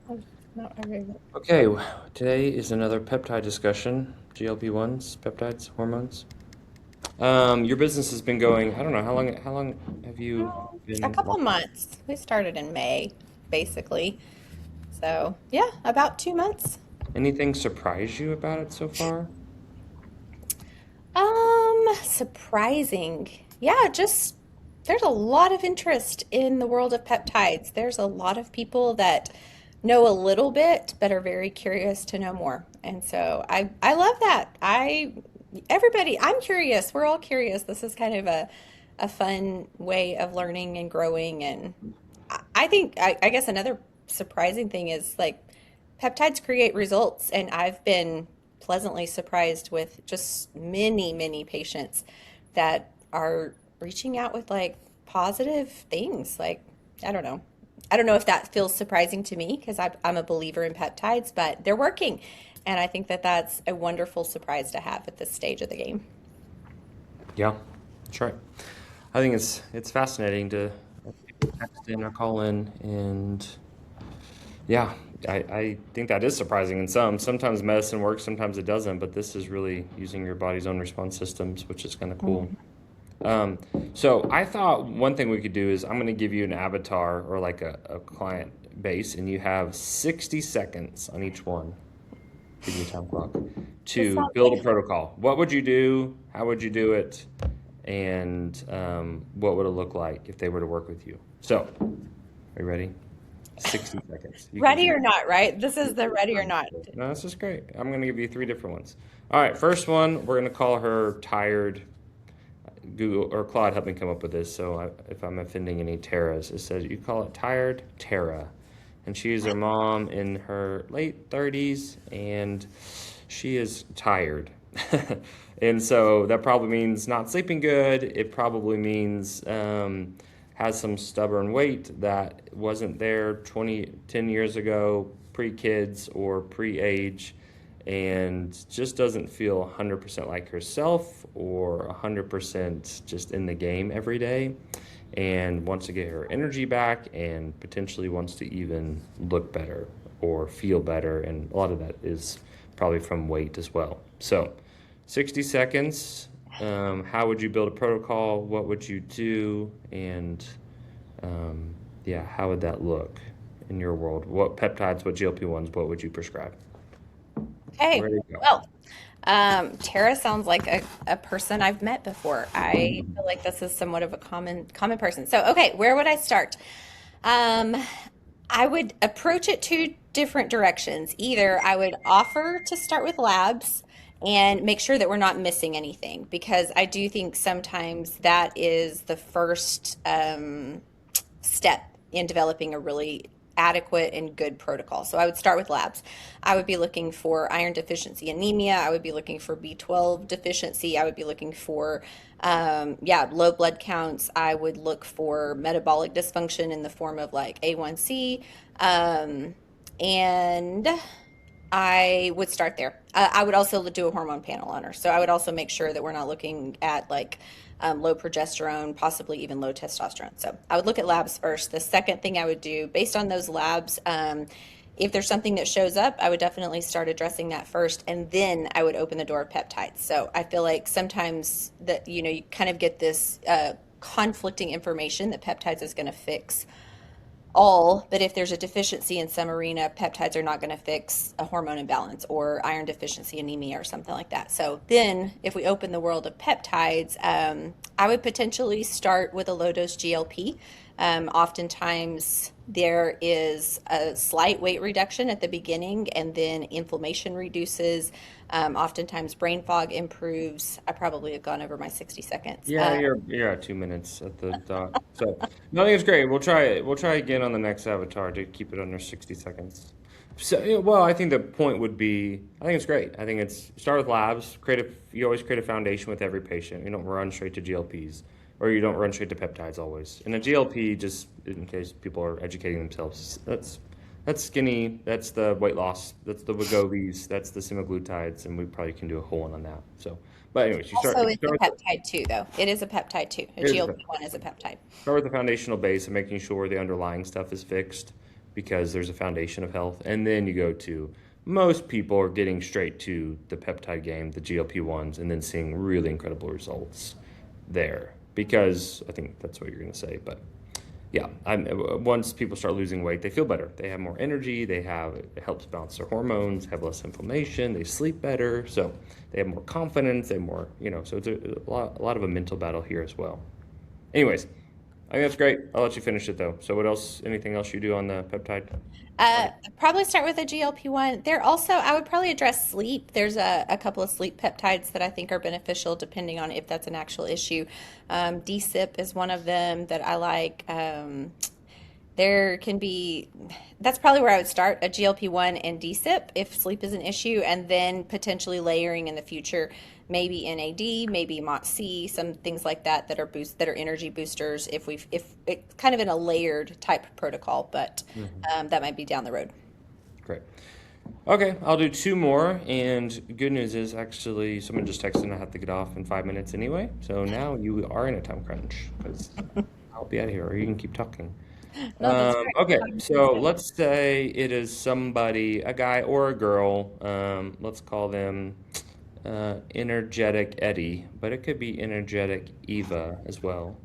Oh, not very. Okay, today is another peptide discussion. GLP-1s, peptides, hormones. Your business has been going, I don't know, how long have you A been couple marketing? months. We started in May, basically. So, yeah, about 2 months. Anything surprise you about it so far? Surprising. Yeah, just there's a lot of interest in the world of peptides. There's a lot of people that know a little bit but are very curious to know more. And so I love that. I'm curious. We're all curious. This is kind of a fun way of learning and growing. And I guess another surprising thing is like peptides create results, and I've been pleasantly surprised with just many patients that are reaching out with like positive things. Like, I don't know. I don't know if that feels surprising to me because I'm a believer in peptides, but they're working. And I think that that's a wonderful surprise to have at this stage of the game. Yeah, that's right. I think it's fascinating to people text in or call in, and yeah, I think that is surprising in some. Sometimes medicine works, sometimes it doesn't, but this is really using your body's own response systems, which is kind of cool. Mhm. Um, so I thought one thing we could do is I'm going to give you an avatar or like a client base, and you have 60 seconds on each one. Give me a time clock This to sounds build a like protocol. What would you do? How would you do it? And what would it look like if they were to work with you? So, are you ready? 60 seconds. You can ready choose. or not, right? This is the ready or not. No, this is great. I'm going to give you three different ones. All right, first one, we're going to call her Tired. Google or Claude helped me come up with this. So if I'm offending any Terras, it says you call it Tired Tara. And she is her mom in her late 30s, and she is tired. And so that probably means not sleeping good. It probably means has some stubborn weight that wasn't there 10 years ago, pre kids or pre age, and just doesn't feel 100% like herself or 100% just in the game every day, and wants to get her energy back and potentially wants to even look better or feel better. And a lot of that is probably from weight as well. So 60 seconds. How would you build a protocol? What would you do? And yeah, how would that look in your world? What peptides, what GLP-1s, what would you prescribe? Okay. Ready to go. Well, Tara sounds like a person I've met before. I feel like this is somewhat of a common person. So, okay, where would I start? Um, I would approach it two different directions. Either I would offer to start with labs and make sure that we're not missing anything, because I do think sometimes that is the first step in developing a really adequate and good protocol. So I would start with labs. I would be looking for iron deficiency anemia. I would be looking for B12 deficiency. I would be looking for, low blood counts. I would look for metabolic dysfunction in the form of like A1C. And I would start there. I would also do a hormone panel on her. So I would also make sure that we're not looking at like low progesterone, possibly even low testosterone. So I would look at labs first. The second thing I would do based on those labs, if there's something that shows up, I would definitely start addressing that first, and then I would open the door of peptides. So I feel like sometimes that you kind of get this conflicting information that peptides is going to fix all, but if there's a deficiency in some arena, peptides are not going to fix a hormone imbalance or iron deficiency anemia or something like that. So then, if we open the world of peptides, I would potentially start with a low dose GLP. Oftentimes, there is a slight weight reduction at the beginning, and then inflammation reduces. Oftentimes, brain fog improves. I probably have gone over my 60 seconds. Yeah, you're at 2 minutes at the dot. So no, I think it's great. We'll try it. We'll try again on the next avatar to keep it under 60 seconds. So, yeah, well, I think the point would be, I think it's great. I think it's start with labs. You always create a foundation with every patient. You don't run straight to GLPs, or you don't run straight to peptides always. And a GLP, just in case people are educating themselves, that's skinny. That's the weight loss. That's the Wegovy's. That's the semaglutides, and we probably can do a whole one on that. So, but anyways, Also, you it's a start with peptide too, though. It is a peptide too. A Here's the GLP-1 is a peptide. start with the foundational base and making sure the underlying stuff is fixed. because there's a foundation of health. And then you go to most people are getting straight to the peptide game, the GLP-1s, and then seeing really incredible results there because I think that's what you're going to say. But yeah, once people start losing weight, they feel better. They have more energy. It helps balance their hormones, have less inflammation. They sleep better. So they have more confidence. They have more, so it's a lot of a mental battle here as well. Anyways, I think that's great. I'll let you finish it though. So what else, anything else you do on the peptide? Probably start with a GLP-1. I would probably address sleep. There's a couple of sleep peptides that I think are beneficial depending on if that's an actual issue. DSIP is one of them that I like. There can be, that's probably where I would start, a GLP-1 and DSIP if sleep is an issue, and then potentially layering in the future, maybe NAD, maybe MOTS-C, some things like that that are energy boosters if it's kind of in a layered type protocol, but that might be down the road. Great. Okay, I'll do two more. And good news is actually someone just texted and I have to get off in 5 minutes anyway. So now you are in a time crunch because I'll be out of here or you can keep talking. No, that's great. Okay, so let's say it is somebody, a guy or a girl. Let's call them energetic Eddie, but it could be energetic Eva as well.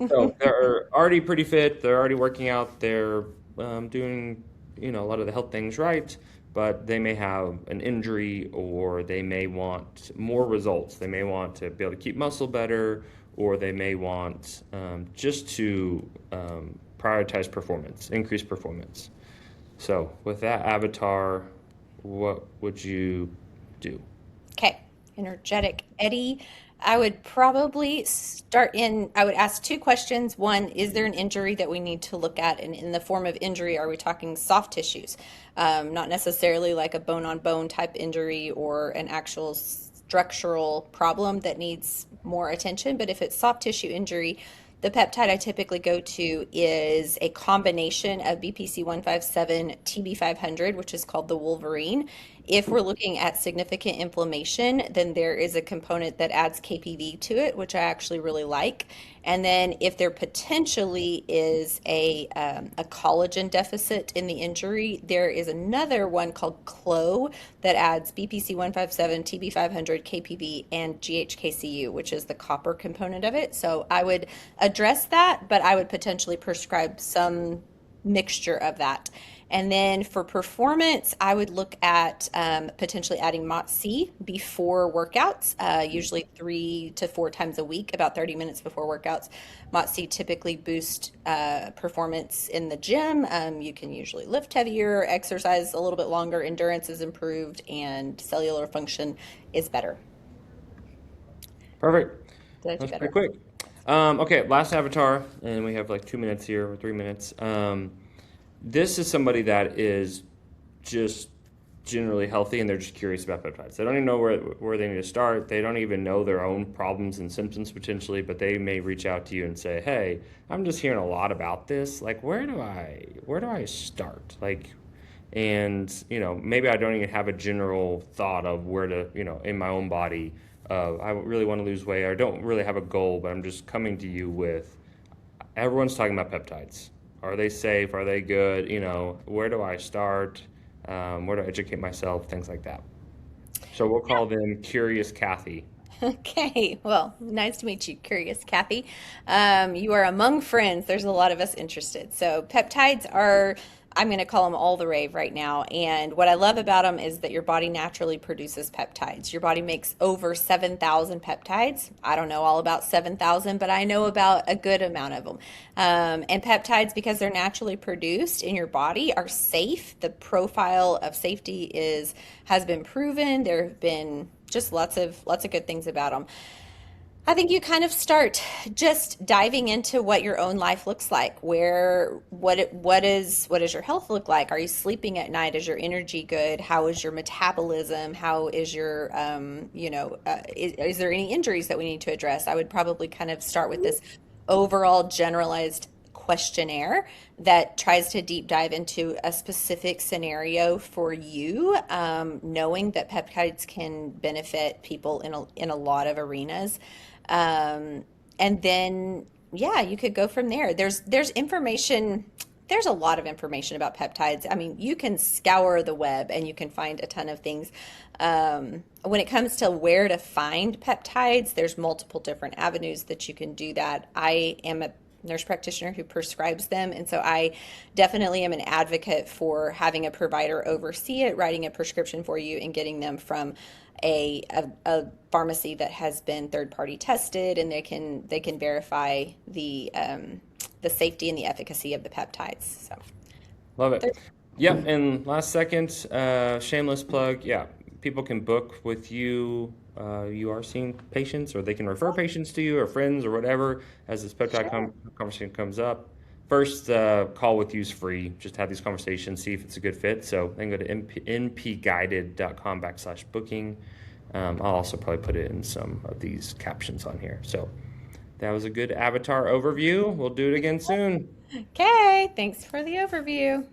So they're already pretty fit. They're already working out. They're doing, a lot of the health things right, but they may have an injury or they may want more results. They may want to be able to keep muscle better, or they may want just to prioritize performance, increase performance. So with that avatar, what would you do? Okay, energetic Eddie. I would probably I would ask two questions. One, is there an injury that we need to look at? And in the form of injury, are we talking soft tissues? Not necessarily like a bone-on-bone type injury or an actual structural problem that needs more attention. But if it's soft tissue injury, the peptide I typically go to is a combination of BPC 157, TB 500, which is called the Wolverine. If we're looking at significant inflammation, then there is a component that adds KPV to it, which I actually really like. And then if there potentially is a collagen deficit in the injury, there is another one called CLO that adds BPC 157, TB 500, KPV, and GHKCU, which is the copper component of it. So I would address that, but I would potentially prescribe some mixture of that. And then for performance, I would look at potentially adding MOTS-C before workouts, usually 3 to 4 times a week, about 30 minutes before workouts. MOTS-C typically boosts performance in the gym. You can usually lift heavier, exercise a little bit longer, endurance is improved, and cellular function is better. Perfect. Did I do That's better? pretty quick. Okay, last avatar, and we have like 2 minutes here or 3 minutes. This is somebody that is just generally healthy and they're just curious about peptides. They don't even know where they need to start. They don't even know their own problems and symptoms potentially, but they may reach out to you and say, "Hey, I'm just hearing a lot about this. Like, where do I start?" And maybe I don't even have a general thought of where to, in my own body. I really want to lose weight. I don't really have a goal, but I'm just coming to you with, everyone's talking about peptides. Are they safe? Are they good? Where do I start? Where do I educate myself? Things like that. So we'll call them Curious Kathy. Okay, well, nice to meet you, Curious Kathy. You are among friends. There's a lot of us interested. So peptides are, I'm going to call them all the rave right now. And what I love about them is that your body naturally produces peptides. Your body makes over 7,000 peptides. I don't know all about 7,000, but I know about a good amount of them. And peptides, because they're naturally produced in your body, are safe. The profile of safety has been proven. There have been just lots of good things about them. I think you kind of start just diving into what your own life looks like. What is your health look like? Are you sleeping at night? Is your energy good? How is your metabolism? How is your is there any injuries that we need to address? I would probably kind of start with this overall generalized questionnaire that tries to deep dive into a specific scenario for you, knowing that peptides can benefit people in a lot of arenas. And then, yeah, you could go from there. There's information There's a lot of information about peptides. I mean, you can scour the web and you can find a ton of things. When it comes to where to find peptides, there's multiple different avenues that you can do that. I am a nurse practitioner who prescribes them, and so I definitely am an advocate for having a provider oversee it, writing a prescription for you, and getting them from a pharmacy that has been third party tested, and they can verify the safety and the efficacy of the peptides. So Love it. there, Yep, and last second, shameless plug. Yeah, people can book with you. You are seeing patients, or they can refer patients to you, or friends, or whatever, as this peptide sure. conversation comes up. First, call with you is free. Just have these conversations, see if it's a good fit. So then go to npguided.com/booking. I'll also probably put it in some of these captions on here. So that was a good avatar overview. We'll do it again soon. Okay, thanks for the overview.